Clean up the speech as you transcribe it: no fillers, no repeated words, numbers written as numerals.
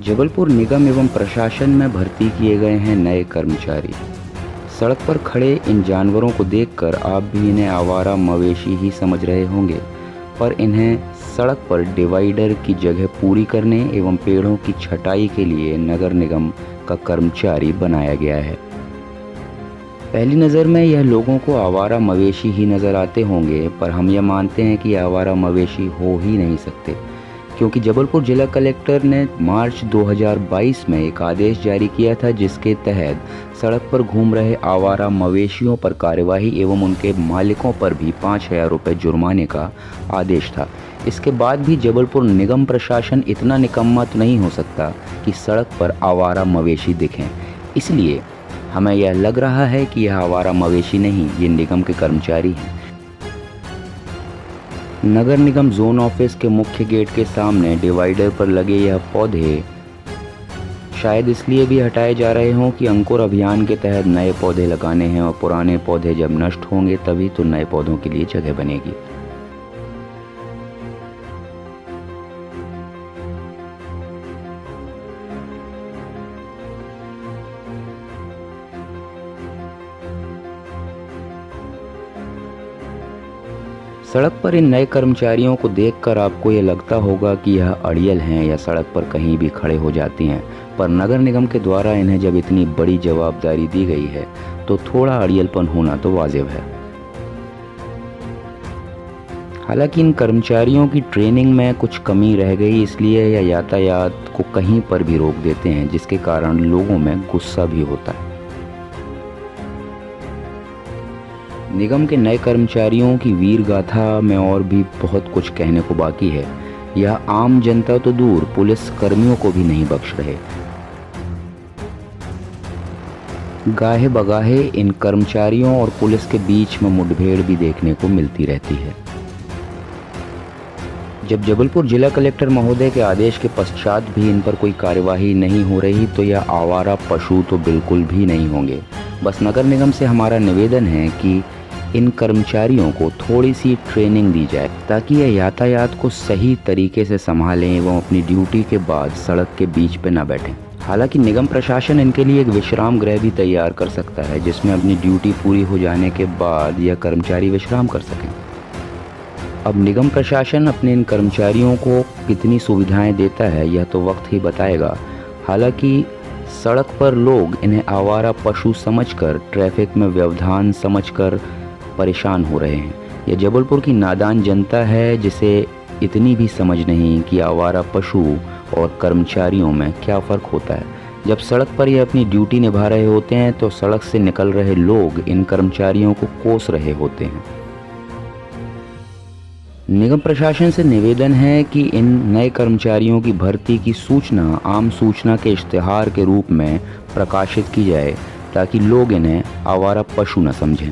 जबलपुर निगम एवं प्रशासन में भर्ती किए गए हैं नए कर्मचारी। सड़क पर खड़े इन जानवरों को देखकर आप भी इन्हें आवारा मवेशी ही समझ रहे होंगे, पर इन्हें सड़क पर डिवाइडर की जगह पूरी करने एवं पेड़ों की छटाई के लिए नगर निगम का कर्मचारी बनाया गया है। पहली नज़र में यह लोगों को आवारा मवेशी ही नज़र आते होंगे, पर हम यह मानते हैं कि आवारा मवेशी हो ही नहीं सकते, क्योंकि जबलपुर जिला कलेक्टर ने मार्च 2022 में एक आदेश जारी किया था, जिसके तहत सड़क पर घूम रहे आवारा मवेशियों पर कार्यवाही एवं उनके मालिकों पर भी 5,000 रुपये जुर्माने का आदेश था। इसके बाद भी जबलपुर निगम प्रशासन इतना निकम्मा तो नहीं हो सकता कि सड़क पर आवारा मवेशी दिखें। इसलिए हमें यह लग रहा है कि यह आवारा मवेशी नहीं, ये निगम के कर्मचारी हैं। नगर निगम जोन ऑफिस के मुख्य गेट के सामने डिवाइडर पर लगे यह पौधे शायद इसलिए भी हटाए जा रहे हों कि अंकुर अभियान के तहत नए पौधे लगाने हैं, और पुराने पौधे जब नष्ट होंगे तभी तो नए पौधों के लिए जगह बनेगी। सड़क पर इन नए कर्मचारियों को देखकर आपको ये लगता होगा कि यह अड़ियल हैं या सड़क पर कहीं भी खड़े हो जाती हैं, पर नगर निगम के द्वारा इन्हें जब इतनी बड़ी जवाबदारी दी गई है तो थोड़ा अड़ियलपन होना तो वाजिब है। हालांकि इन कर्मचारियों की ट्रेनिंग में कुछ कमी रह गई, इसलिए यह यातायात को कहीं पर भी रोक देते हैं, जिसके कारण लोगों में गुस्सा भी होता है। निगम के नए कर्मचारियों की वीर गाथा में और भी बहुत कुछ कहने को बाकी है। यह आम जनता तो दूर, पुलिस कर्मियों को भी नहीं बख्श रहे। गाहे बगाहे इन कर्मचारियों और पुलिस के बीच में मुठभेड़ भी देखने को मिलती रहती है। जब जबलपुर जिला कलेक्टर महोदय के आदेश के पश्चात भी इन पर कोई कार्यवाही नहीं हो रही, तो यह आवारा पशु तो बिल्कुल भी नहीं होंगे। बस नगर निगम से हमारा निवेदन है कि इन कर्मचारियों को थोड़ी सी ट्रेनिंग दी जाए, ताकि यह यातायात को सही तरीके से संभालें एवं अपनी ड्यूटी के बाद सड़क के बीच पे न बैठें। हालांकि निगम प्रशासन इनके लिए एक विश्राम गृह भी तैयार कर सकता है, जिसमें अपनी ड्यूटी पूरी हो जाने के बाद यह कर्मचारी विश्राम कर सकें। अब निगम प्रशासन अपने इन कर्मचारियों को कितनी सुविधाएं देता है, यह तो वक्त ही बताएगा। हालांकि सड़क पर लोग इन्हें आवारा पशु समझकर, ट्रैफिक में व्यवधान समझकर परेशान हो रहे हैं। यह जबलपुर की नादान जनता है, जिसे इतनी भी समझ नहीं कि आवारा पशु और कर्मचारियों में क्या फ़र्क होता है। जब सड़क पर ये अपनी ड्यूटी निभा रहे होते हैं तो सड़क से निकल रहे लोग इन कर्मचारियों को कोस रहे होते हैं। निगम प्रशासन से निवेदन है कि इन नए कर्मचारियों की भर्ती की सूचना आम सूचना के इश्तिहार के रूप में प्रकाशित की जाए, ताकि लोग इन्हें आवारा पशु न समझें।